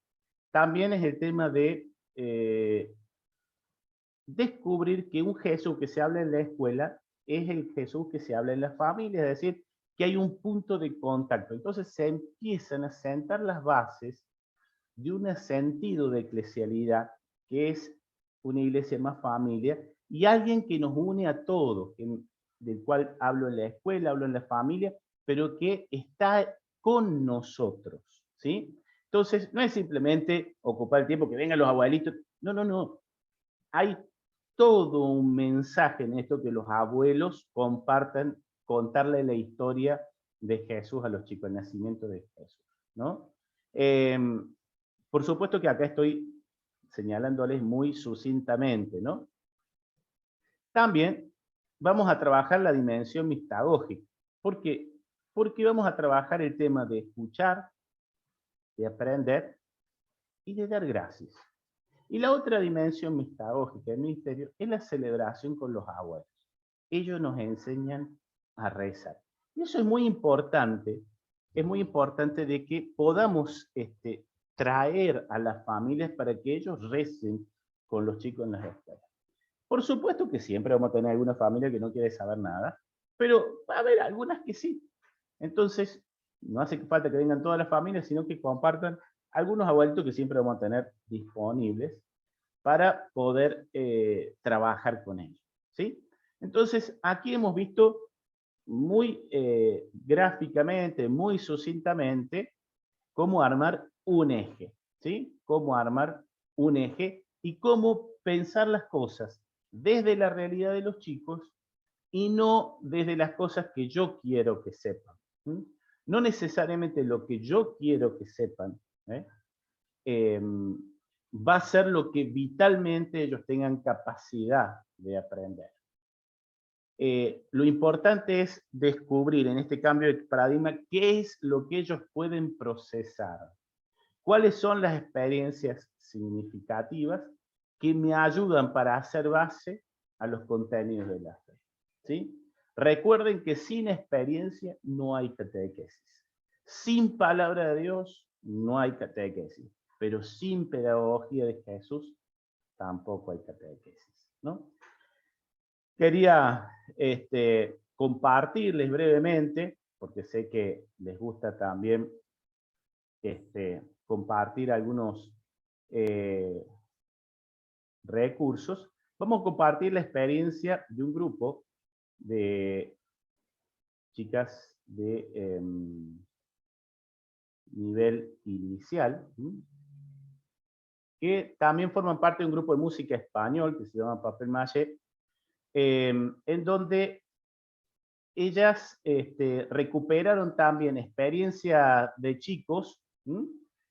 también es el tema de descubrir que un Jesús que se habla en la escuela es el Jesús que se habla en la familia, es decir, que hay un punto de contacto. Entonces se empiezan a sentar las bases de un sentido de eclesialidad que es una iglesia más familia y alguien que nos une a todos, del cual hablo en la escuela, hablo en la familia, pero que está con nosotros, ¿sí? Entonces, no es simplemente ocupar el tiempo que vengan los abuelitos, no. Hay todo un mensaje en esto que los abuelos compartan, contarle la historia de Jesús a los chicos, el nacimiento de Jesús, ¿no? Por supuesto que acá estoy señalándoles muy sucintamente, ¿no? También vamos a trabajar la dimensión mistagógica. ¿Por qué? Porque vamos a trabajar el tema de escuchar, de aprender y de dar gracias. Y la otra dimensión mistagógica del ministerio es la celebración con los abuelos. Ellos nos enseñan a rezar. Y eso es muy importante de que podamos traer a las familias para que ellos recen con los chicos en las escuelas. Por supuesto que siempre vamos a tener alguna familia que no quiere saber nada, pero va a haber algunas que sí. Entonces, no hace falta que vengan todas las familias, sino que compartan algunos abuelitos que siempre vamos a tener disponibles para poder trabajar con ellos, ¿sí? Entonces, aquí hemos visto muy gráficamente, muy sucintamente, cómo armar un eje, ¿sí? Cómo armar un eje y cómo pensar las cosas desde la realidad de los chicos y no desde las cosas que yo quiero que sepan. no necesariamente lo que yo quiero que sepan, va a ser lo que vitalmente ellos tengan capacidad de aprender. Lo importante es descubrir en este cambio de paradigma qué es lo que ellos pueden procesar, cuáles son las experiencias significativas que me ayudan para hacer base a los contenidos de la fe, ¿sí? Recuerden que sin experiencia no hay catequesis. Sin palabra de Dios no hay catequesis, pero sin pedagogía de Jesús tampoco hay catequesis, ¿no? Quería compartirles brevemente, porque sé que les gusta también compartir algunos recursos. Vamos a compartir la experiencia de un grupo de chicas de nivel inicial, que también forman parte de un grupo de música español que se llama Papel Maché, en donde ellas recuperaron también experiencias de chicos,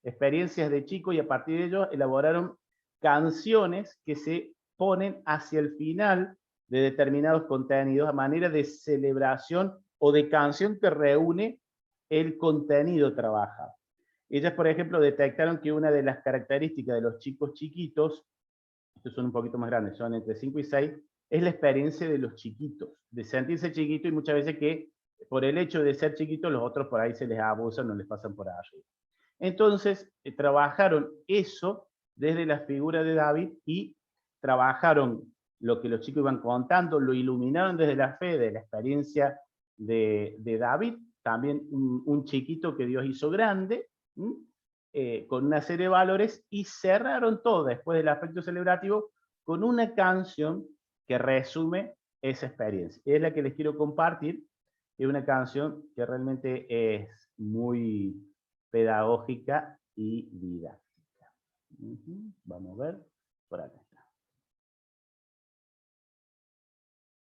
experiencias de chicos, y a partir de ello elaboraron canciones que se ponen hacia el final de determinados contenidos a manera de celebración o de canción que reúne el contenido trabajado. Ellas, por ejemplo, detectaron que una de las características de los chicos chiquitos, estos son un poquito más grandes, son entre 5 y 6, es la experiencia de los chiquitos, de sentirse chiquito, y muchas veces que por el hecho de ser chiquitos los otros por ahí se les abusan, no les pasan por arriba. Entonces, trabajaron eso desde la figura de David y trabajaron lo que los chicos iban contando, lo iluminaron desde la fe, de la experiencia de David, también un chiquito que Dios hizo grande, con una serie de valores, y cerraron todo después del aspecto celebrativo con una canción que resume esa experiencia. Es la que les quiero compartir, es una canción que realmente es muy pedagógica y didáctica. Vamos a ver, por acá está.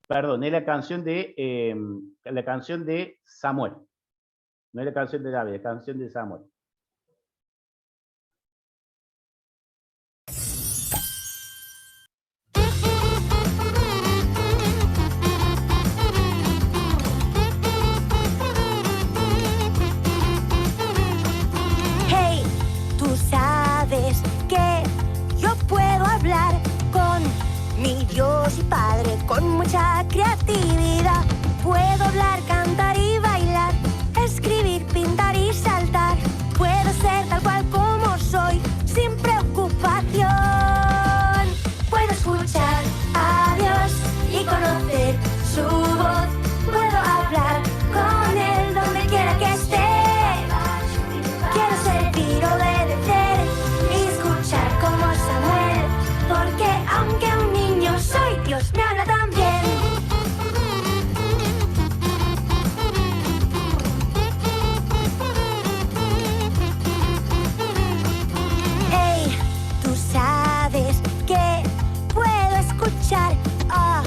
Perdón, es la canción de Samuel. No es la canción de David, es la canción de Samuel. Hey, tú sabes que yo puedo hablar con mi Dios y Padre con mucha creatividad. Puedo hablar, cantar y bailar, escribir, pintar y saltar. Puedo ser tal cual como soy, sin preocupación. Puedo escuchar a Dios y conocer su voz. Puedo hablar con Él donde quiera que esté. Quiero servir, obedecer y escuchar como Samuel, porque aunque un niño soy, Dios me habla también. Hey, tú sabes que puedo escuchar a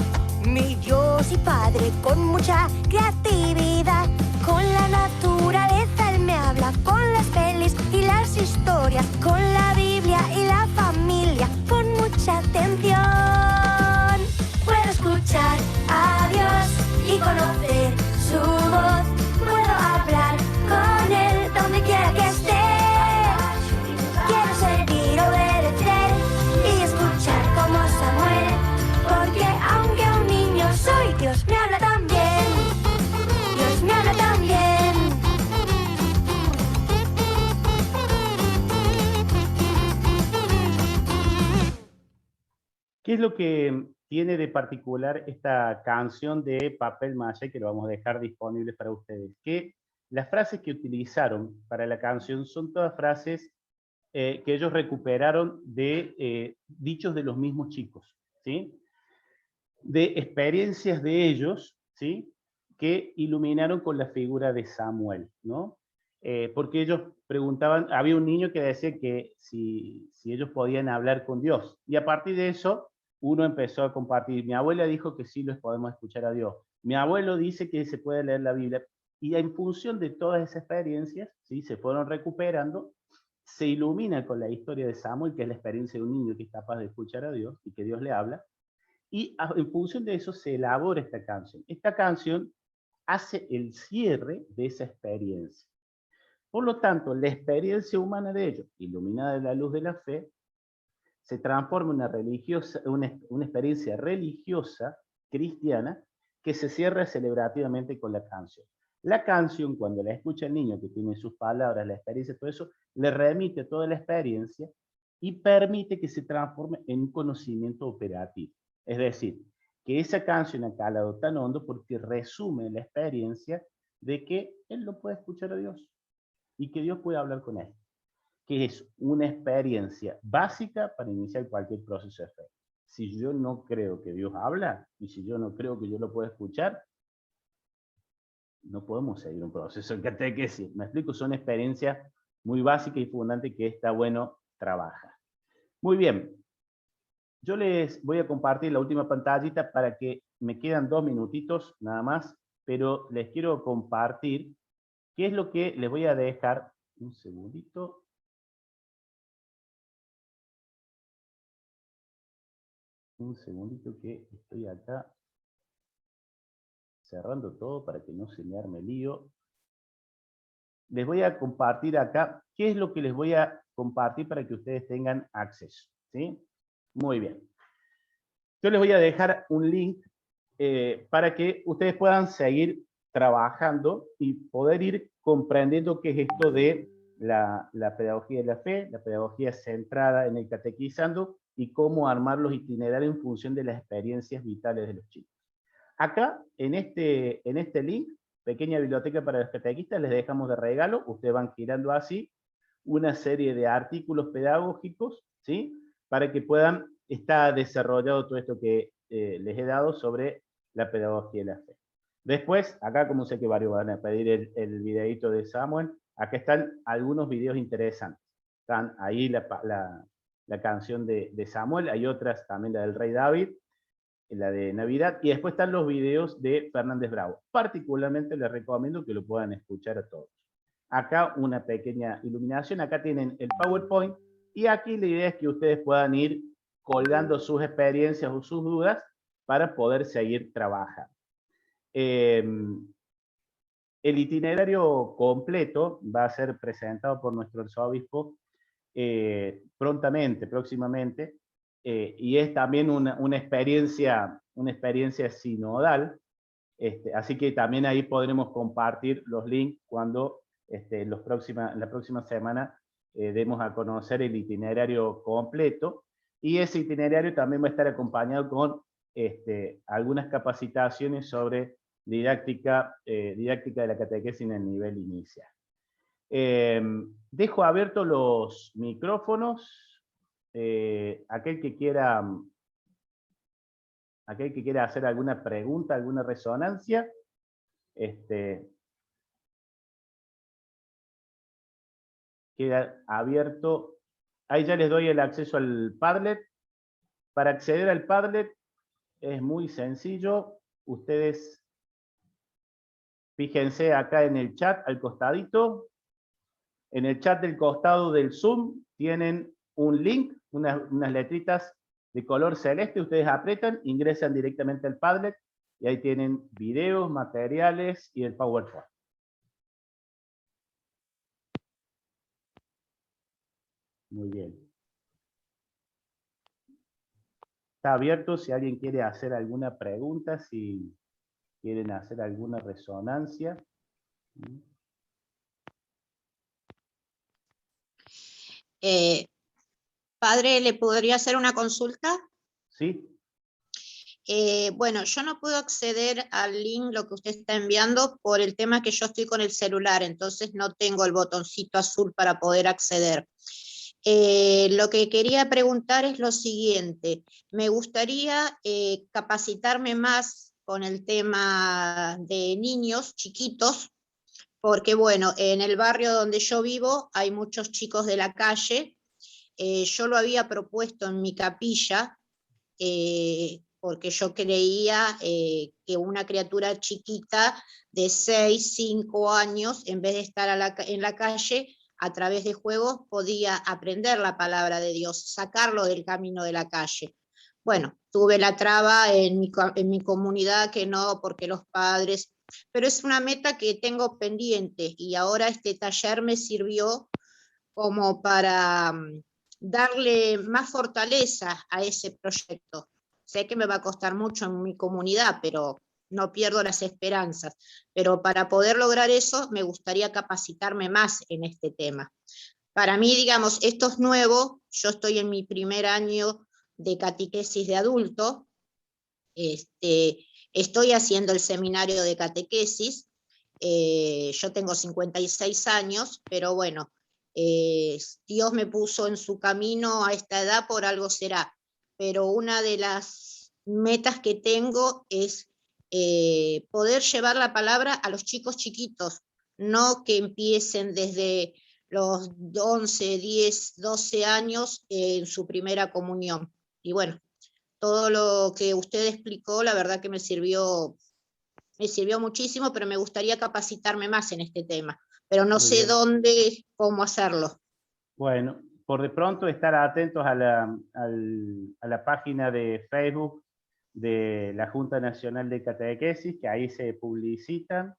mi Dios y Padre con mucha creatividad. Con la naturaleza Él me habla, con las pelis y las historias, con la Biblia y la familia, con mucha atención. Puedo escuchar a Dios y conocer su voz. Puedo hablar con Él donde quiera que esté. Quiero servir, obedecer y escuchar como Samuel, porque aunque un niño soy, Dios me habla también. Dios me habla también. ¿Qué es lo que tiene de particular esta canción de Papel Maché, que lo vamos a dejar disponible para ustedes? Que las frases que utilizaron para la canción son todas frases que ellos recuperaron de dichos de los mismos chicos, ¿sí? De experiencias de ellos, ¿sí? Que iluminaron con la figura de Samuel, ¿no? Porque ellos preguntaban, había un niño que decía que si ellos podían hablar con Dios, y a partir de eso uno empezó a compartir. Mi abuela dijo que sí los podemos escuchar a Dios. Mi abuelo dice que se puede leer la Biblia. Y en función de todas esas experiencias, ¿sí? Se fueron recuperando, se ilumina con la historia de Samuel, que es la experiencia de un niño que es capaz de escuchar a Dios y que Dios le habla, y en función de eso se elabora esta canción. Esta canción hace el cierre de esa experiencia. Por lo tanto, la experiencia humana de ellos, iluminada de la luz de la fe, se transforma en una experiencia religiosa cristiana que se cierra celebrativamente con la canción. La canción, cuando la escucha el niño, que tiene sus palabras, la experiencia, todo eso, le remite toda la experiencia y permite que se transforme en un conocimiento operativo. Es decir, que esa canción ha calado tan hondo porque resume la experiencia de que él no puede escuchar a Dios y que Dios puede hablar con él, que es una experiencia básica para iniciar cualquier proceso de fe. Si yo no creo que Dios habla y si yo no creo que yo lo pueda escuchar, no podemos seguir un proceso de catequesis. Me explico, son experiencias muy básicas y fundantes que está bueno trabajar. Muy bien, yo les voy a compartir la última pantallita para que me quedan 2 minutitos nada más, pero les quiero compartir qué es lo que les voy a dejar. Un segundito. Un segundito que estoy acá cerrando todo para que no se me arme lío. Les voy a compartir acá qué es lo que les voy a compartir para que ustedes tengan acceso, ¿sí? Muy bien. Yo les voy a dejar un link para que ustedes puedan seguir trabajando y poder ir comprendiendo qué es esto de la pedagogía de la fe, la pedagogía centrada en el catequizando y cómo armar los itinerarios en función de las experiencias vitales de los chicos. Acá, en este link, Pequeña Biblioteca para los Catequistas, les dejamos de regalo, ustedes van girando así, una serie de artículos pedagógicos, ¿sí? Para que puedan estar desarrollado todo esto que les he dado sobre la pedagogía de la fe. Después, acá como sé que varios van a pedir el videito de Samuel, acá están algunos videos interesantes. Están ahí la canción de Samuel, hay otras también, la del Rey David, la de Navidad, y después están los videos de Fernández Bravo. Particularmente les recomiendo que lo puedan escuchar a todos. Acá una pequeña iluminación, acá tienen el PowerPoint, y aquí la idea es que ustedes puedan ir colgando sus experiencias o sus dudas para poder seguir trabajando. El itinerario completo va a ser presentado por nuestro arzobispo próximamente, y es también una experiencia sinodal, así que también ahí podremos compartir los links cuando en la próxima semana demos a conocer el itinerario completo, y ese itinerario también va a estar acompañado con algunas capacitaciones sobre didáctica de la catequesis en el nivel inicial. Dejo abiertos los micrófonos. Aquel que quiera hacer alguna pregunta, alguna resonancia, queda abierto. Ahí ya les doy el acceso al Padlet. Para acceder al Padlet es muy sencillo. Ustedes fíjense acá en el chat al costadito. En el chat del costado del Zoom tienen un link, unas letritas de color celeste, ustedes apretan, ingresan directamente al Padlet y ahí tienen videos, materiales y el PowerPoint. Muy bien. Está abierto si alguien quiere hacer alguna pregunta, si quieren hacer alguna resonancia. Padre, ¿le podría hacer una consulta? Sí. Bueno, yo no puedo acceder al link, lo que usted está enviando, por el tema que yo estoy con el celular, entonces no tengo el botoncito azul para poder acceder. Lo que quería preguntar es lo siguiente, me gustaría capacitarme más con el tema de niños chiquitos, porque bueno, en el barrio donde yo vivo hay muchos chicos de la calle. Yo lo había propuesto en mi capilla, porque yo creía que una criatura chiquita de 6, 5 años, en vez de estar en la calle, a través de juegos podía aprender la palabra de Dios, sacarlo del camino de la calle. Bueno, tuve la traba en mi comunidad que no, porque los padres, pero es una meta que tengo pendiente y ahora este taller me sirvió como para darle más fortaleza a ese proyecto. Sé que me va a costar mucho en mi comunidad, pero no pierdo las esperanzas. Pero para poder lograr eso, me gustaría capacitarme más en este tema. Para mí, digamos, esto es nuevo. Yo estoy en mi primer año de catequesis de adulto. Estoy haciendo el seminario de catequesis. Yo tengo 56 años, pero bueno, Dios me puso en su camino a esta edad, por algo será. Pero una de las metas que tengo es poder llevar la palabra a los chicos chiquitos, no que empiecen desde los 11, 10, 12 años en su primera comunión. Y bueno, todo lo que usted explicó, la verdad que me sirvió muchísimo, pero me gustaría capacitarme más en este tema. Pero no Muy sé bien. dónde, cómo hacerlo. Bueno, por de pronto estar atentos a la página de Facebook de la Junta Nacional de Catequesis, que ahí se publicitan.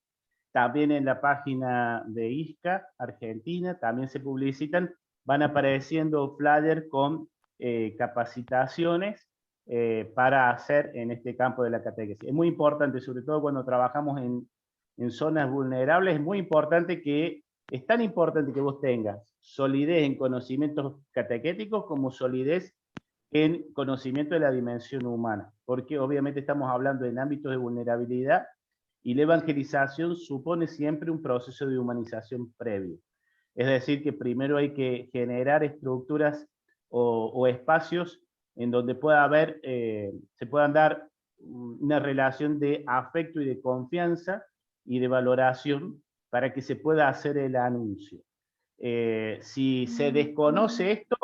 También en la página de ISCA, Argentina, también se publicitan. Van apareciendo flyers con capacitaciones para hacer en este campo de la catequesis. Es muy importante, sobre todo cuando trabajamos en zonas vulnerables, es muy importante es tan importante que vos tengas solidez en conocimientos catequéticos como solidez en conocimiento de la dimensión humana, porque obviamente estamos hablando en ámbitos de vulnerabilidad y la evangelización supone siempre un proceso de humanización previo. Es decir, que primero hay que generar estructuras o espacios en donde se puedan dar una relación de afecto y de confianza y de valoración para que se pueda hacer el anuncio. Si se desconoce esto,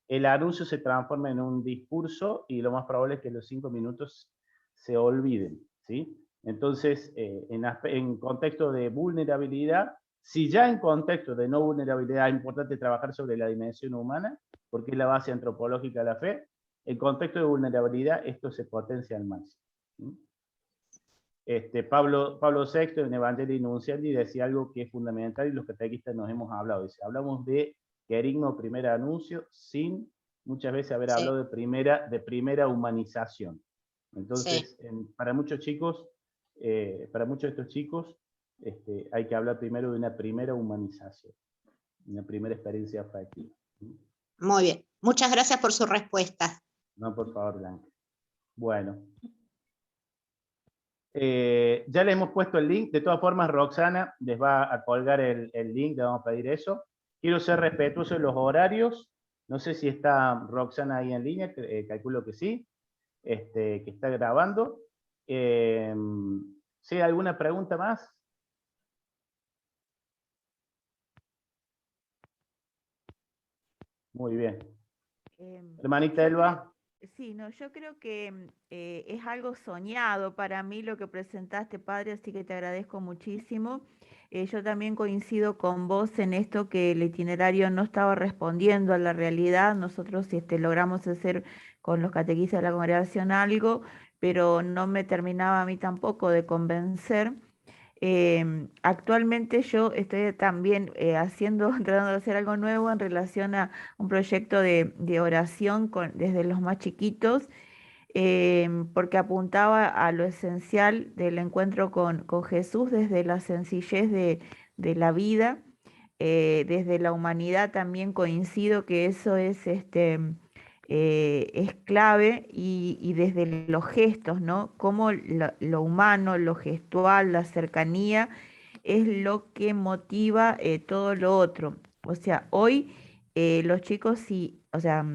el anuncio se transforma en un discurso y lo más probable es que los 5 minutos se olviden, ¿sí? Entonces, en contexto de vulnerabilidad, si ya en contexto de no vulnerabilidad es importante trabajar sobre la dimensión humana, porque es la base antropológica de la fe, en contexto de vulnerabilidad esto se potencia al máximo. Pablo VI en Evangelii Nunciandi decía algo que es fundamental y los catequistas nos hemos hablado. Dice, hablamos de querigma, primer anuncio, sin muchas veces haber hablado de primera humanización. Entonces, para muchos chicos, para muchos de estos chicos, hay que hablar primero de una primera humanización, una primera experiencia afectiva. Muy bien. Muchas gracias por su respuesta. No, por favor, Blanca. Bueno. Ya le hemos puesto el link. De todas formas, Roxana les va a colgar el link, le vamos a pedir eso. Quiero ser respetuoso de los horarios. No sé si está Roxana ahí en línea, calculo que sí, que está grabando. ¿Sí, alguna pregunta más? Muy bien. Hermanita Elba. Sí, no, yo creo que es algo soñado para mí lo que presentaste, padre, así que te agradezco muchísimo. Yo también coincido con vos en esto que el itinerario no estaba respondiendo a la realidad. Nosotros logramos hacer con los catequistas de la congregación algo, pero no me terminaba a mí tampoco de convencer. Actualmente yo estoy también tratando de hacer algo nuevo en relación a un proyecto de oración desde los más chiquitos, porque apuntaba a lo esencial del encuentro con Jesús desde la sencillez de la vida, desde la humanidad también coincido que eso es clave y desde los gestos, ¿no? Cómo lo humano, lo gestual, la cercanía es lo que motiva todo lo otro. O sea, hoy los chicos sí, o sea,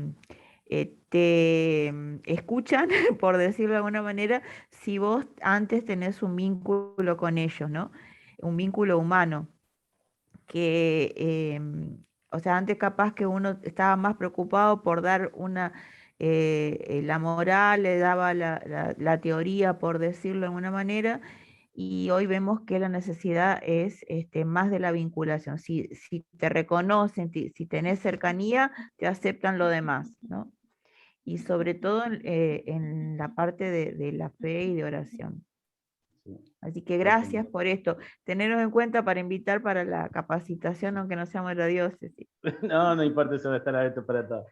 te escuchan, por decirlo de alguna manera, si vos antes tenés un vínculo con ellos, ¿no? Un vínculo humano que, o sea, antes capaz que uno estaba más preocupado por dar la moral, le daba la teoría, por decirlo de alguna manera, y hoy vemos que la necesidad es más de la vinculación. Si te reconocen, si tenés cercanía, te aceptan lo demás, ¿no? Y sobre todo en la parte de la fe y de oración. Sí. Así que gracias por esto. Tenernos en cuenta para invitar para la capacitación, aunque no seamos de la diócesis. No, no importa, eso va a estar abierto para todos.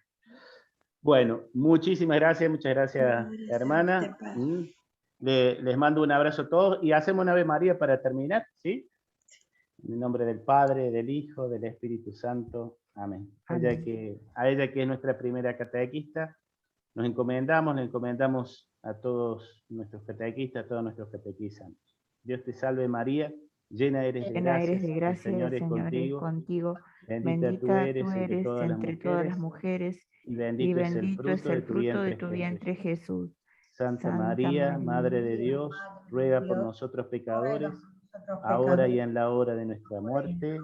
Bueno, muchísimas gracias, muchas gracias, hermana. Les mando un abrazo a todos y hacemos una Ave María para terminar, ¿sí? En el nombre del Padre, del Hijo, del Espíritu Santo. Amén. Amén. A ella que es nuestra primera catequista, le encomendamos a todos nuestros catequistas, a todos nuestros catequizantes. Dios te salve María, llena eres de Llena eres gracias, de el gracia, Señor el es Señor es contigo, contigo. bendita tú eres entre todas las mujeres, y y bendito es el bendito es fruto de el tu fruto de vientre, tu Jesús. vientre, Jesús. Santa Santa María, María, Madre de Dios, ruega por nosotros pecadores, ahora y en la hora de nuestra muerte.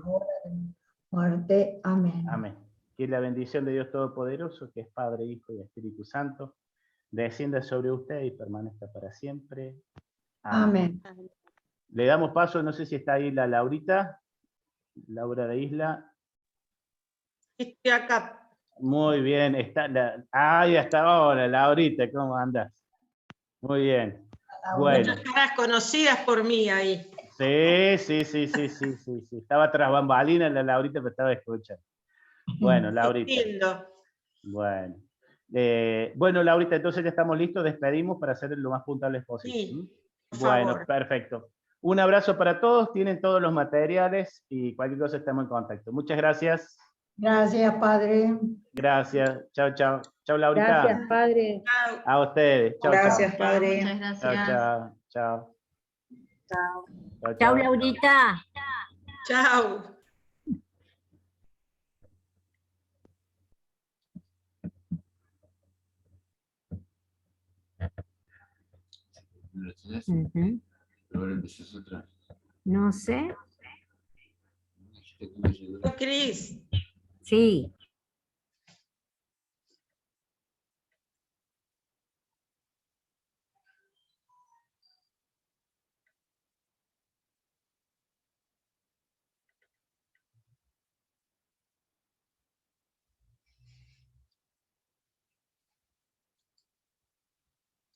Amén. Amén. Que la bendición de Dios Todopoderoso, que es Padre, Hijo y Espíritu Santo, descienda sobre usted y permanezca para siempre. Amén. Amén. Le damos paso, no sé si está ahí la Laurita, Laura de Isla. Estoy acá. Muy bien, ahí hasta ahora, Laurita, ¿cómo andas? Muy bien. Bueno. Muchas caras conocidas por mí ahí. Sí. Estaba tras bambalinas la Laurita, pero estaba escuchando. Bueno, Laurita. Entiendo. Bueno. Bueno, Laurita, entonces ya estamos listos, despedimos para ser lo más puntuales posible. Sí, por Bueno, favor. perfecto. Un abrazo para todos, tienen todos los materiales y cualquier cosa estamos en contacto. Muchas gracias. Gracias, Padre. Gracias. Chao, chao. Chao, Laurita. Gracias, Padre. Chao. A ustedes. Chao, Gracias, chao. Padre. Muchas gracias. Chao, chao. Chao. Chao. Chao, Chao, chao. Laurita. Chao. Ujú. No sé. Cris. Sí.